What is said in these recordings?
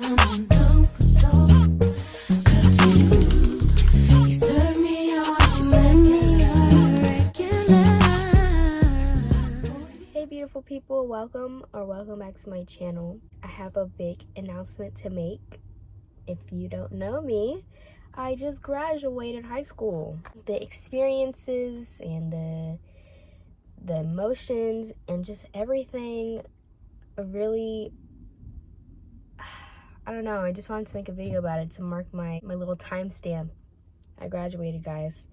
Hey beautiful people, welcome back to my channel. I have a big announcement to make. If you don't know me, I just graduated high school. The experiences and the emotions and just everything really, I don't know, I just wanted to make a video about it to mark my little timestamp. I graduated, guys.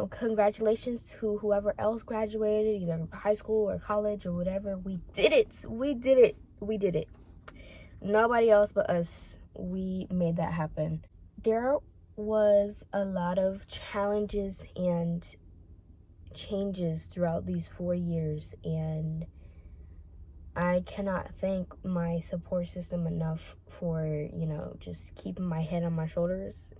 Congratulations to whoever else graduated, either high school or college or whatever. We did it. We did it. We did it. Nobody else but us. We made that happen. There was a lot of challenges and changes throughout these 4 years, and I cannot thank my support system enough for, just keeping my head on my shoulders,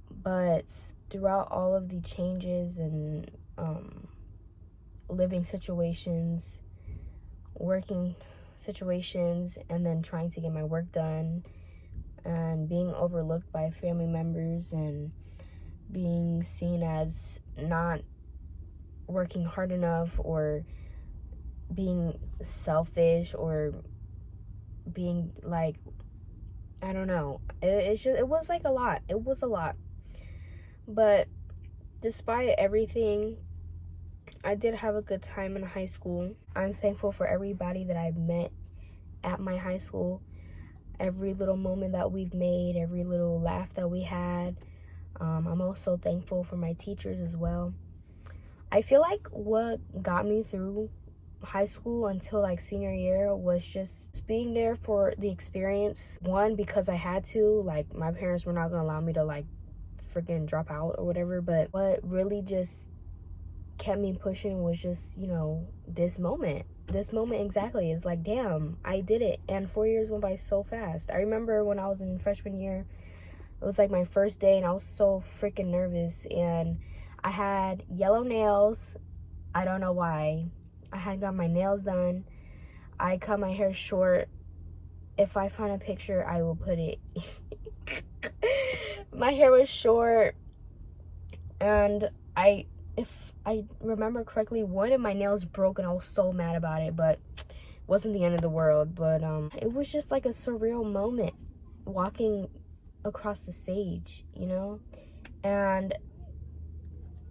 But throughout all of the changes and living situations, working situations, and then trying to get my work done, and being overlooked by family members, and being seen as not working hard enough, or being selfish, or being like, I don't know. It was like a lot. It was a lot. But despite everything, I did have a good time in high school. I'm thankful for everybody that I've met at my high school. Every little moment that we've made, every little laugh that we had. I'm also thankful for my teachers as well. I feel like what got me through high school until like senior year was just being there for the experience. One, because I had to, like my parents were not gonna allow me to like freaking drop out or whatever, but what really just kept me pushing was just, this moment exactly. It's like, damn, I did it. And 4 years went by so fast. I remember when I was in freshman year, it was like my first day and I was so freaking nervous, and I had yellow nails. I don't know why. I had got my nails done. I cut my hair short. If I find a picture, I will put it. My hair was short, and if I remember correctly, one of my nails broke and I was so mad about it, but it wasn't the end of the world. But it was just like a surreal moment walking across the stage, And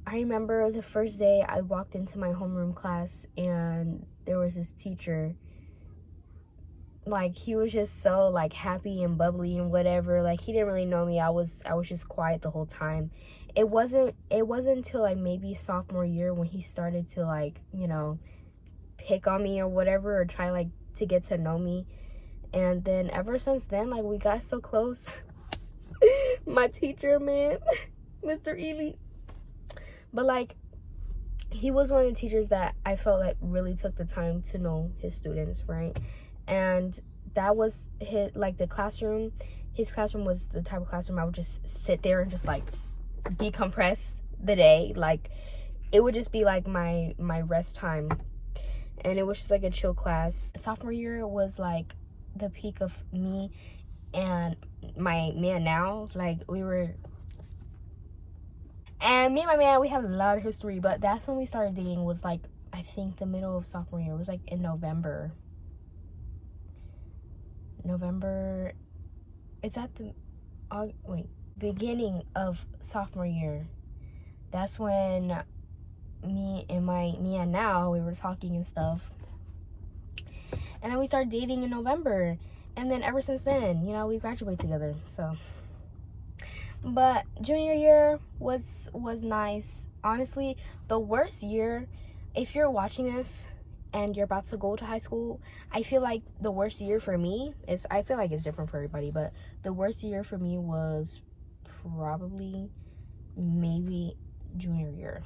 I remember the first day I walked into my homeroom class, and there was this teacher. Like, he was just so like happy and bubbly and whatever. Like, he didn't really know me. I was just quiet the whole time. It wasn't until like maybe sophomore year when he started to like, pick on me or whatever, or try like to get to know me. And then ever since then, like, we got so close. My teacher, man, Mr. Ely. But like, he was one of the teachers that I felt like really took the time to know his students, right? And that was the classroom. His classroom was the type of classroom I would just sit there and just like decompress the day. Like, it would just be like my rest time, and it was just like a chill class. Sophomore year was like the peak of me and my man now. Like, me and my man, we have a lot of history, but that's when we started dating. Was like, I think the middle of sophomore year. It was like in November. It's at the beginning of sophomore year. That's when me and now we were talking and stuff, and then we started dating in November, and then ever since then, we graduated together. So, but junior year was nice. Honestly, the worst year, if you're watching this and you're about to go to high school, I feel like the worst year for me I feel like it's different for everybody, but the worst year for me was probably maybe junior year.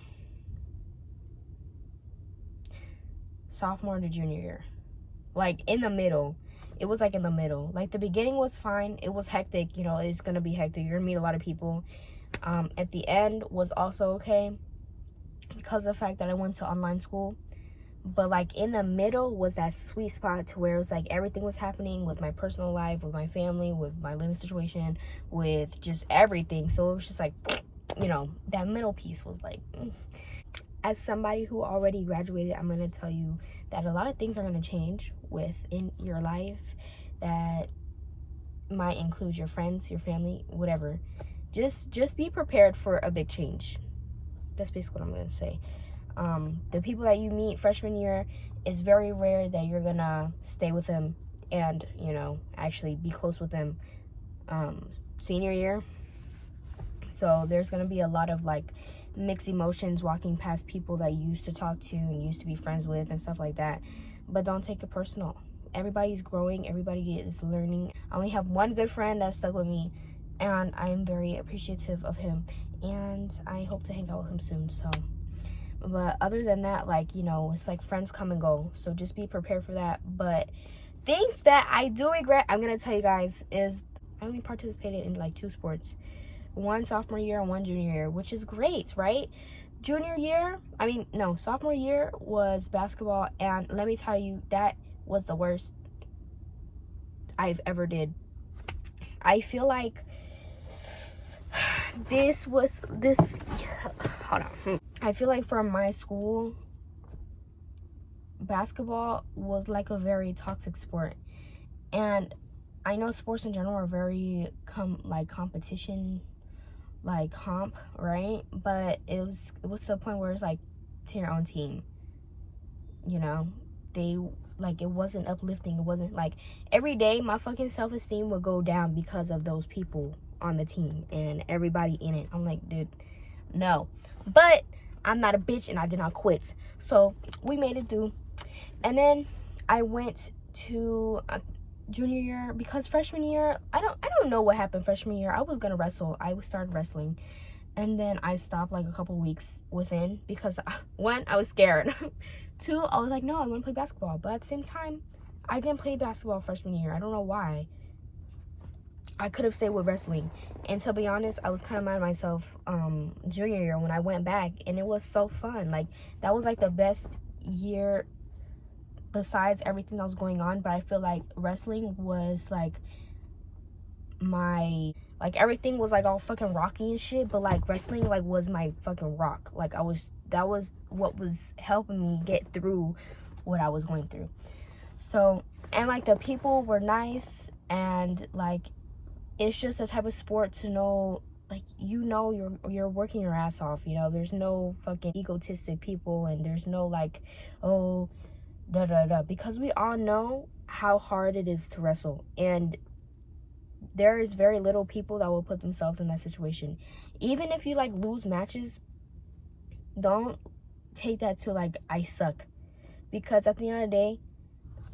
Sophomore to junior year. Like, in the middle. It was like in the middle. Like, the beginning was fine. It was hectic. It's gonna be hectic. You're gonna meet a lot of people. At the end was also okay because of the fact that I went to online school. But like in the middle was that sweet spot to where it was like everything was happening with my personal life, with my family, with my living situation, with just everything. So it was just like, you know, that middle piece was like, As somebody who already graduated, I'm going to tell you that a lot of things are going to change within your life that might include your friends, your family, whatever. Just be prepared for a big change. That's basically what I'm going to say. The people that you meet freshman year, is very rare that you're going to stay with them and, you know, actually be close with them senior year. So there's going to be a lot of like mixed emotions walking past people that you used to talk to and used to be friends with and stuff like that. But don't take it personal. Everybody's growing. Everybody is learning. I only have one good friend that stuck with me, and I'm very appreciative of him. And I hope to hang out with him soon. So, but other than that, like, you know, it's like friends come and go. So just be prepared for that. But things that I do regret, I'm going to tell you guys, is I only participated in like 2 sports. One sophomore year and one junior year, which is great, right? Sophomore year was basketball, and let me tell you, that was the worst I've ever did. I feel like I feel like for my school, basketball was like a very toxic sport. And I know sports in general are very competition, like comp, right? But it was to the point where it's like to your own team, you know? It wasn't uplifting. It wasn't like every day my fucking self-esteem would go down because of those people on the team and everybody in it. I'm like, dude, no. But I'm not a bitch and I did not quit. So we made it through. And then I went to junior year, because freshman year, I don't know what happened freshman year. I was gonna wrestle. I started wrestling, and then I stopped like a couple weeks within because 1, I was scared. 2, I was like, no, I want to play basketball. But at the same time, I didn't play basketball freshman year. I don't know why. I could have stayed with wrestling. And to be honest, I was kind of mad at myself junior year when I went back, and it was so fun. Like, that was like the best year besides everything that was going on. But I feel like wrestling was like everything was like all fucking rocky and shit, but like wrestling like was my fucking rock. Like that was what was helping me get through what I was going through. So, and like the people were nice, and like it's just a type of sport to know, like, you know, you're working your ass off, you know. There's no fucking egotistic people, and there's no like, oh, because we all know how hard it is to wrestle, and there is very little people that will put themselves in that situation. Even if you like lose matches, don't take that to like, I suck, because at the end of the day,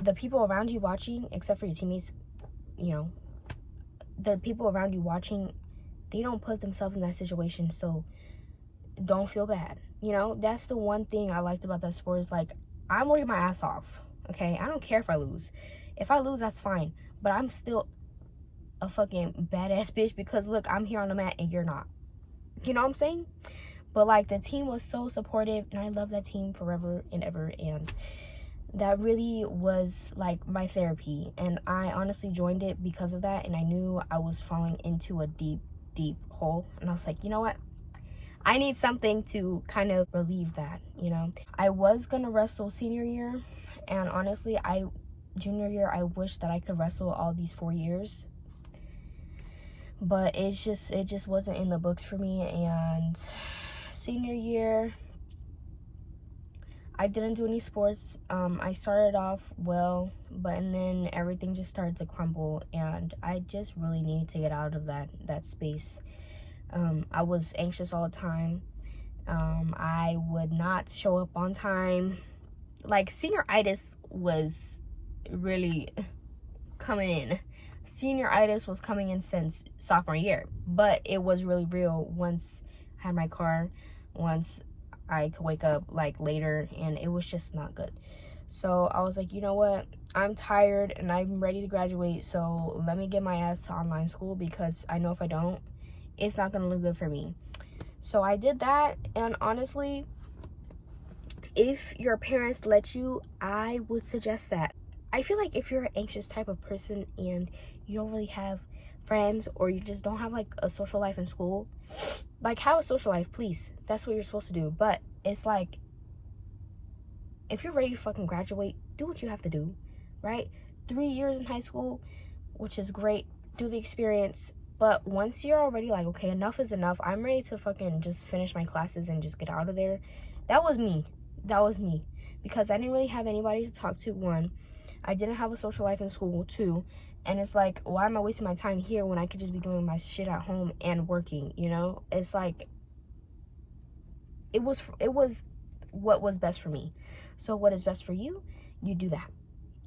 the people around you watching, except for your teammates, you know, the people around you watching, they don't put themselves in that situation. So don't feel bad, you know. That's the one thing I liked about that sport, is like, I'm working my ass off, okay? I don't care if I lose. If I lose, that's fine, but I'm still a fucking badass bitch, because look, I'm here on the mat and you're not. You know what I'm saying? But like, the team was so supportive, and I love that team forever and ever, and that really was like my therapy. And I honestly joined it because of that, and I knew I was falling into a deep hole, and I was like, you know what, I need something to kind of relieve that, you know. I was gonna wrestle senior year, and honestly, junior year, I wish that I could wrestle all these 4 years, but it just wasn't in the books for me. And senior year, I didn't do any sports. I started off well, but then everything just started to crumble, and I just really needed to get out of that space. I was anxious all the time. I would not show up on time. Like, senioritis was really coming in. Senioritis was coming in since sophomore year, but it was really real once I had my car, once I could wake up like later, and it was just not good. So I was like, you know what, I'm tired and I'm ready to graduate, so let me get my ass to online school, because I know if I don't, it's not gonna look good for me. So I did that, and honestly, If your parents let you, I would suggest that. I feel like if you're an anxious type of person and you don't really have friends, or you just don't have like a social life in school, like, have a social life, please. That's what you're supposed to do. But it's like, if you're ready to fucking graduate, do what you have to do, right? 3 years in high school, which is great, do the experience. But once you're already like, okay, enough is enough, I'm ready to fucking just finish my classes and just get out of there. That was me. Because I didn't really have anybody to talk to, one. I didn't have a social life in school, too. And it's like, why am I wasting my time here when I could just be doing my shit at home and working, you know? It's like, it was what was best for me. So what is best for you, you do that.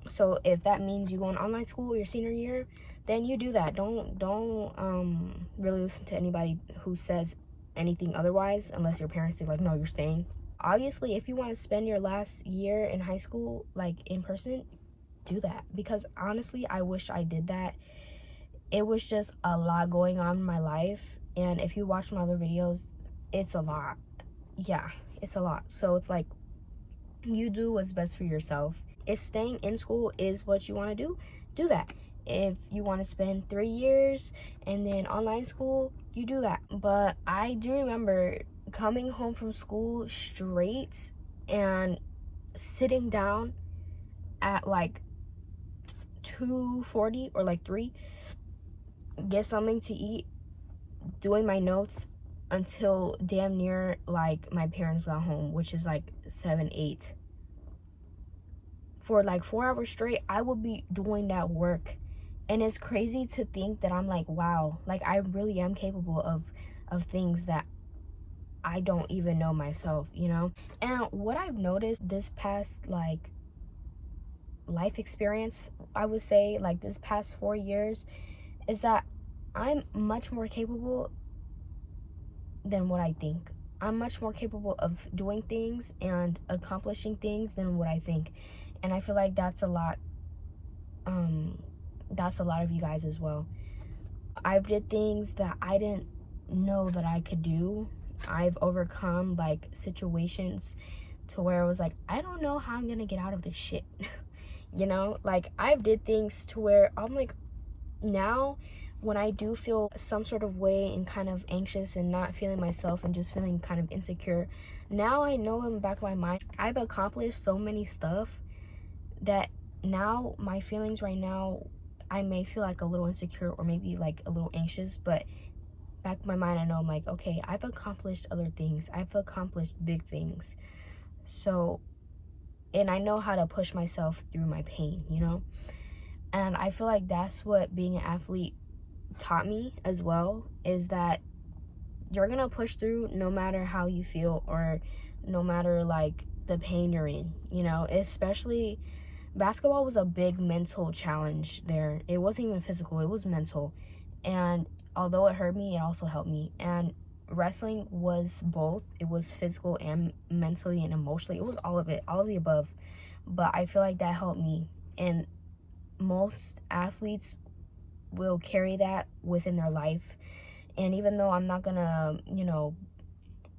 So if that means you go in online school your senior year, then you do that. Don't really listen to anybody who says anything otherwise, unless your parents say like, no, you're staying. Obviously, if you want to spend your last year in high school like in person, do that. Because honestly, I wish I did that. It was just a lot going on in my life, and if you watch my other videos, it's a lot. Yeah, it's a lot. So it's like, you do what's best for yourself. If staying in school is what you want to do that. If you want to spend 3 years and then online school, you do that. But I do remember coming home from school straight and sitting down at like 2:40 or like 3, get something to eat, doing my notes until damn near like my parents got home, which is like 7, 8. For like 4 hours straight, I would be doing that work. And it's crazy to think that I'm like, wow, like I really am capable of things that I don't even know myself, you know? And what I've noticed this past like life experience, I would say like this past 4 years, is that I'm much more capable than what I think. I'm much more capable of doing things and accomplishing things than what I think. And I feel like that's a lot of you guys as well. I've did things that I didn't know that I could do. I've overcome like situations to where I was like, I don't know how I'm gonna get out of this shit. You know, like I've did things to where I'm like, now when I do feel some sort of way and kind of anxious and not feeling myself and just feeling kind of insecure, now I know in the back of my mind I've accomplished so many stuff that now my feelings right now, I may feel like a little insecure or maybe like a little anxious, but back in my mind I know I'm like, okay, I've accomplished other things. I've accomplished big things. So, and I know how to push myself through my pain, you know? And I feel like that's what being an athlete taught me as well, is that you're gonna push through no matter how you feel or no matter like the pain you're in, you know? Especially basketball was a big mental challenge there. It wasn't even physical, it was mental. And although it hurt me, it also helped me. And wrestling was both. It was physical and mentally and emotionally. It was all of it, all of the above. But I feel like that helped me. And most athletes will carry that within their life. And even though I'm not gonna, you know,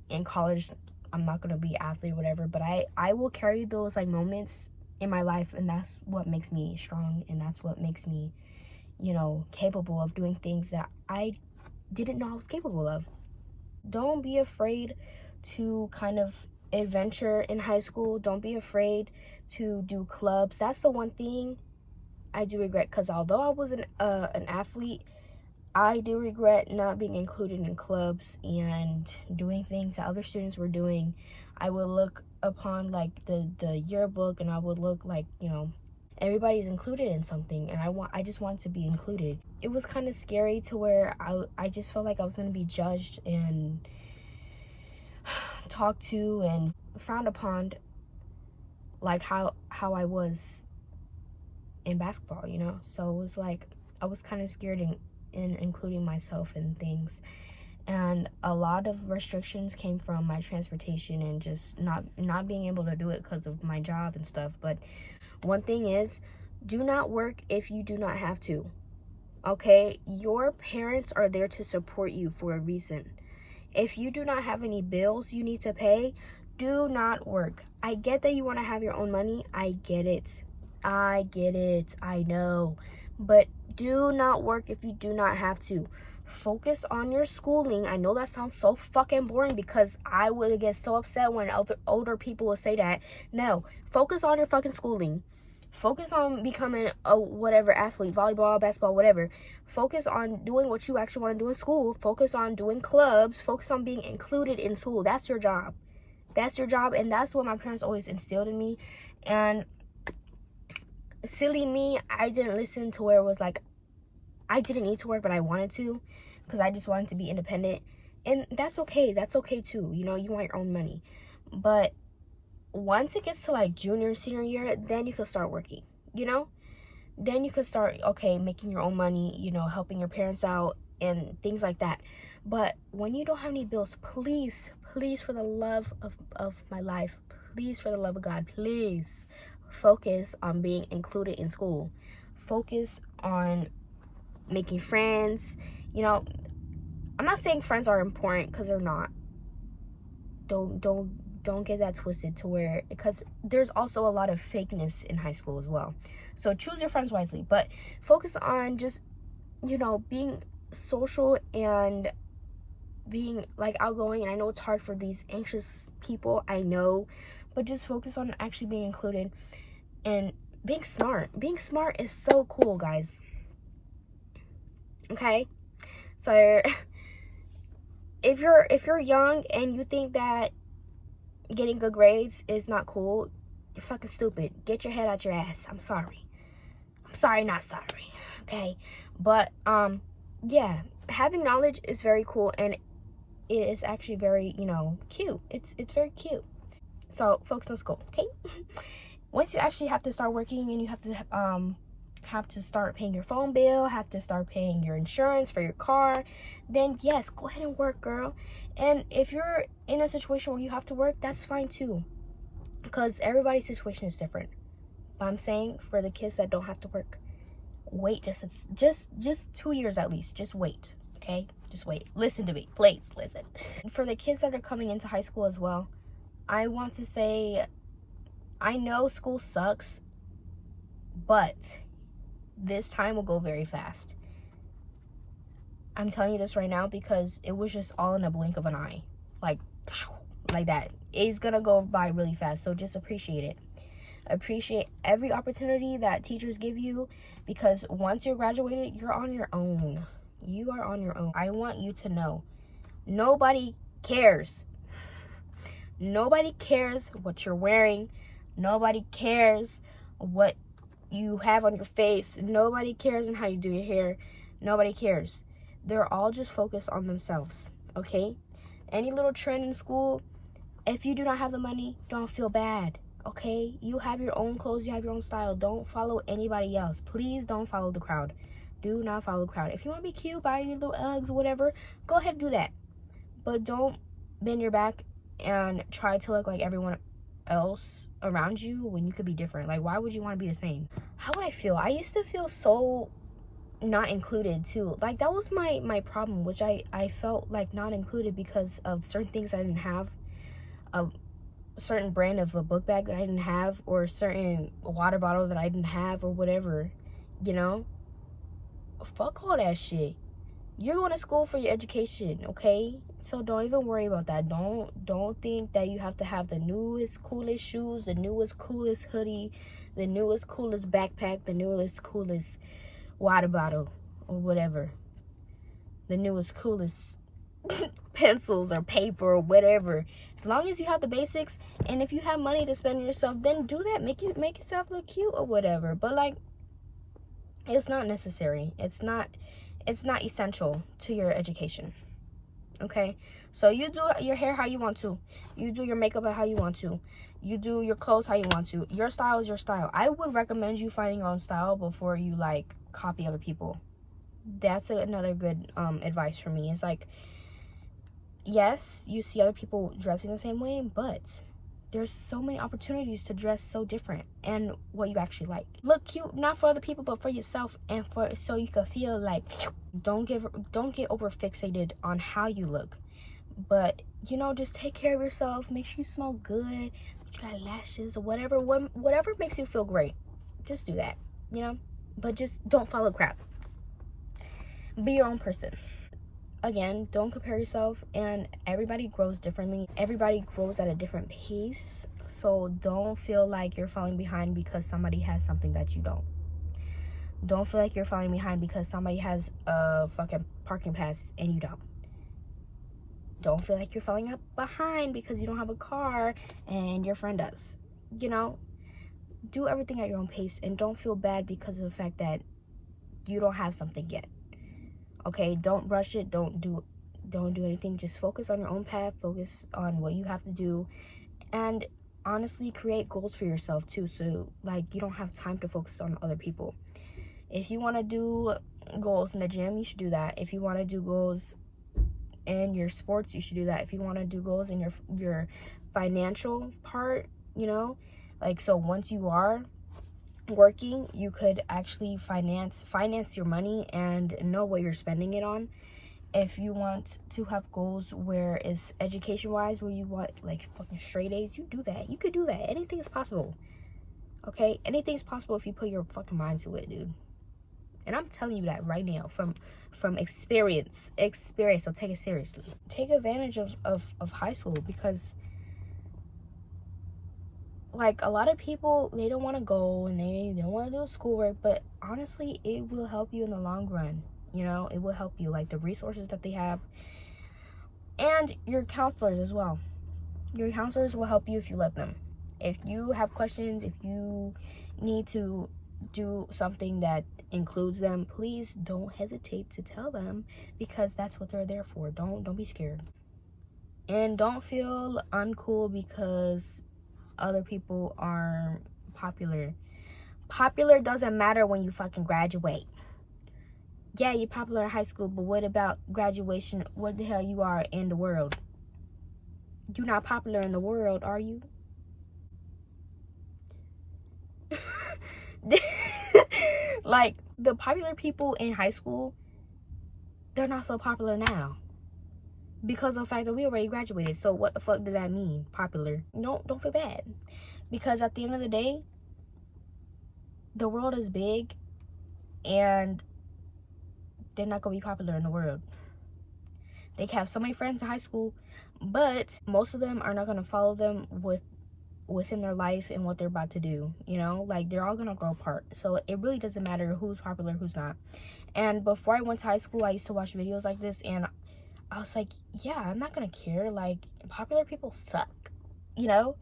in college, I'm not gonna be an athlete or whatever, but I will carry those like moments in my life, and that's what makes me strong, and that's what makes me, you know, capable of doing things that I didn't know I was capable of. Don't be afraid to kind of adventure in high school. Don't be afraid to do clubs. That's the one thing I do regret, because although I was an athlete, I do regret not being included in clubs and doing things that other students were doing. I would look upon like the yearbook, and I would look like, you know, everybody's included in something, and I just wanted to be included. It was kind of scary to where I just felt like I was going to be judged and talked to and frowned upon, like how I was in basketball, you know? So it was like I was kind of scared in including myself in things. And a lot of restrictions came from my transportation and just not being able to do it because of my job and stuff. But one thing is, do not work if you do not have to. Okay? Your parents are there to support you for a reason. If you do not have any bills you need to pay, Do not work. I get that you want to have your own money. I get it. I know. But do not work if you do not have to. Focus on your schooling. I know that sounds so fucking boring because I would get so upset when older people would say that. No, focus on your fucking schooling. Focus on becoming a whatever athlete, volleyball, basketball, whatever. Focus on doing what you actually want to do in school. Focus on doing clubs. Focus on being included in school. That's your job. That's your job, and that's what my parents always instilled in me. And silly me, I didn't listen to where it was like I didn't need to work, but I wanted to, because I just wanted to be independent. And that's okay. That's okay too. You know, you want your own money. But once it gets to like junior, senior year, then you can start working, you know? Then you could start, okay, making your own money, you know, helping your parents out and things like that. But when you don't have any bills, please, for the love of my life, please, for the love of God, please focus on being included in school. Focus on making friends. You know, I'm not saying friends are important, because they're not. Don't get that twisted to where, because there's also a lot of fakeness in high school as well. So choose your friends wisely, but focus on just, you know, being social and being like outgoing. And I know it's hard for these anxious people, I know, but just focus on actually being included and being smart. Being smart is so cool, guys. Okay? So if you're young and you think that getting good grades is not cool, you're fucking stupid. Get your head out your ass. I'm sorry, not sorry. Okay? But yeah, having knowledge is very cool, and it is actually very, you know, cute. It's very cute. So focus on school, okay? Once you actually have to start working and you have to start paying your phone bill, have to start paying your insurance for your car, then yes, go ahead and work, girl. And if you're in a situation where you have to work, that's fine too, because everybody's situation is different. But I'm saying, for the kids that don't have to work, wait just 2 years at least. Just wait, okay? Just wait. Listen to me, please listen. For the kids that are coming into high school as well, I want to say, I know school sucks, but this time will go very fast. I'm telling you this right now because it was just all in a blink of an eye. Like that. It's gonna go by really fast, so just appreciate it. Appreciate every opportunity that teachers give you, because once you're graduated, you're on your own. You are on your own. I want you to know, nobody cares. Nobody cares what you're wearing. Nobody cares what you have on your face. Nobody cares on how you do your hair. Nobody cares. They're all just focused on themselves, okay? Any little trend in school, if you do not have the money, don't feel bad, okay? You have your own clothes, you have your own style. Don't follow anybody else. Please don't follow the crowd. Do not follow the crowd. If you want to be cute, buy your little Uggs or whatever, go ahead and do that. But don't bend your back and try to look like everyone else around you when you could be different. Like, why would you want to be the same? How would I feel? I used to feel so not included too. Like, that was my problem, which I felt like not included because of certain things I didn't have, a certain brand of a book bag that I didn't have, or a certain water bottle that I didn't have, or whatever, you know? Fuck all that shit. You're going to school for your education, okay? So don't even worry about that. Don't think that you have to have the newest, coolest shoes, the newest, coolest hoodie, the newest, coolest backpack, the newest, coolest water bottle, or whatever. The newest, coolest pencils or paper or whatever. As long as you have the basics, and if you have money to spend on yourself, then do that. Make yourself look cute or whatever. But like, it's not necessary. It's not essential to your education. Okay? So you do your hair how you want to. You do your makeup how you want to. You do your clothes how you want to. Your style is your style. I would recommend you finding your own style before you like copy other people. That's another good advice for me. It's like, yes, you see other people dressing the same way, but there's so many opportunities to dress so different and what you actually like. Look cute, not for other people, but for yourself, and so you can feel like, don't get over fixated on how you look, But, you know, just take care of yourself. Make sure you smell good. You got lashes or whatever. Whatever makes you feel great. Just do that, you know? But just don't follow crap. Be your own person. Again, don't compare yourself, and everybody grows differently. Everybody grows at a different pace. So don't feel like you're falling behind because somebody has something that you don't. Don't feel like you're falling behind because somebody has a fucking parking pass and you don't. Don't feel like you're falling up behind because you don't have a car and your friend does. You know, do everything at your own pace, and don't feel bad because of the fact that you don't have something yet. Okay, don't rush it. Don't do anything. Just focus on your own path. Focus on what you have to do, and honestly, create goals for yourself too. So like, you don't have time to focus on other people. If you want to do goals in the gym, you should do that. If you want to do goals in your sports, you should do that. If you want to do goals in your financial part, you know, like, so once you are working, you could actually finance your money and know what you're spending it on. If you want to have goals where it's education wise, where you want like fucking straight A's, you do that. You could do that. Anything is possible. Okay, anything's possible if you put your fucking mind to it, dude. And I'm telling you that right now from experience. So take it seriously. Take advantage of high school, because like, a lot of people, they don't want to go and they don't want to do schoolwork, but honestly, it will help you in the long run. You know, it will help you, like the resources that they have, and your counselors as well. Your counselors will help you if you let them. If you have questions, if you need to do something that includes them, please don't hesitate to tell them, because that's what they're there for. Don't be scared. And don't feel uncool because other people are popular. Popular doesn't matter when you fucking graduate. Yeah, you're popular in high school, but what about graduation? What the hell you are in the world? You're not popular in the world, are you? Like, the popular people in high school, they're not so popular now because of the fact that we already graduated. So what the fuck does that mean, popular? No, don't feel bad, because at the end of the day, the world is big, and they're not gonna be popular in the world. They can have so many friends in high school, but most of them are not gonna follow them within their life and what they're about to do. You know, like, they're all gonna grow apart. So it really doesn't matter who's popular, who's not. And before I went to high school, I used to watch videos like this, and I was like, yeah, I'm not gonna care. Like, popular people suck, you know?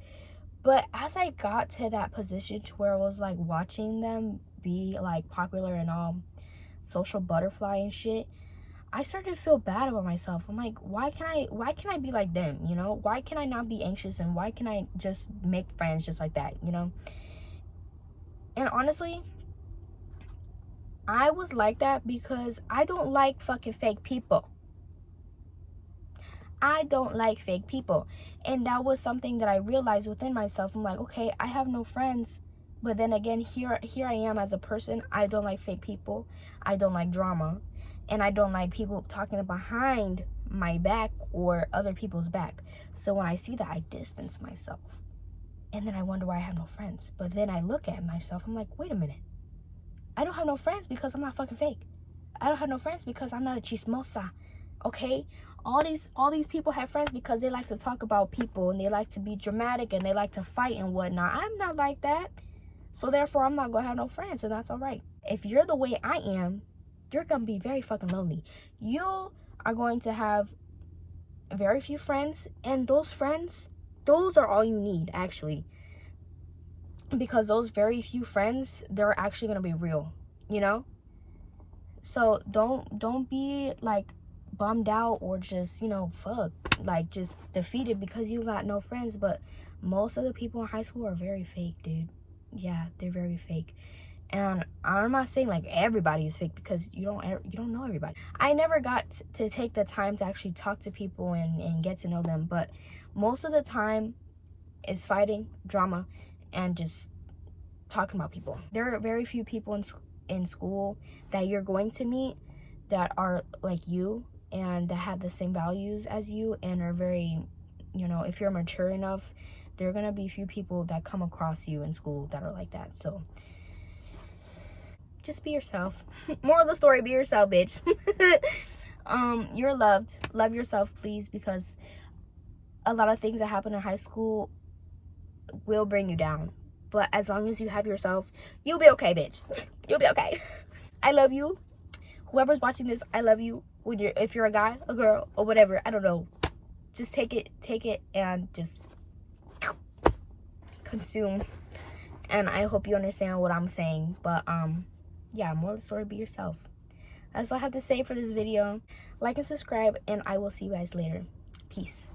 But as I got to that position to where I was like watching them be like popular and all social butterfly and shit, I started to feel bad about myself. I'm like, why can I be like them, you know? Why can I not be anxious, and why can I just make friends just like that, you know? And honestly, I was like that because I don't like fucking fake people. I don't like fake people. And that was something that I realized within myself. I'm like, okay, I have no friends. But then again, here I am as a person. I don't like fake people. I don't like drama. And I don't like people talking behind my back or other people's back. So when I see that, I distance myself. And then I wonder why I have no friends. But then I look at myself. I'm like, wait a minute. I don't have no friends because I'm not fucking fake. I don't have no friends because I'm not a chismosa. Okay, all these people have friends because they like to talk about people, and they like to be dramatic, and they like to fight and whatnot. I'm not like that, so therefore I'm not gonna have no friends, and that's all right. If you're the way I am, you're gonna be very fucking lonely. You are going to have very few friends, and those friends, those are all you need, actually, because those very few friends, they're actually gonna be real, you know. So don't be like bummed out or just, you know, like just defeated because you got no friends. But most of the people in high school are very fake, dude. Yeah, they're very fake. And I'm not saying like everybody is fake, because you don't know everybody. I never got to take the time to actually talk to people and get to know them, but most of the time is fighting, drama, and just talking about people. There are very few people in school that you're going to meet that are like you, and that have the same values as you and are very, you know, if you're mature enough, there are gonna be a few people that come across you in school that are like that. So just be yourself. Moral of the story, be yourself, bitch. You're loved. Love yourself, please, because a lot of things that happen in high school will bring you down. But as long as you have yourself, you'll be okay, bitch. You'll be okay. I love you. Whoever's watching this, I love you. If you're a guy, a girl, or whatever, I don't know. Just take it and just consume. And I hope you understand what I'm saying. But yeah, moral of the story, be yourself. That's all I have to say for this video. Like and subscribe, and I will see you guys later. Peace.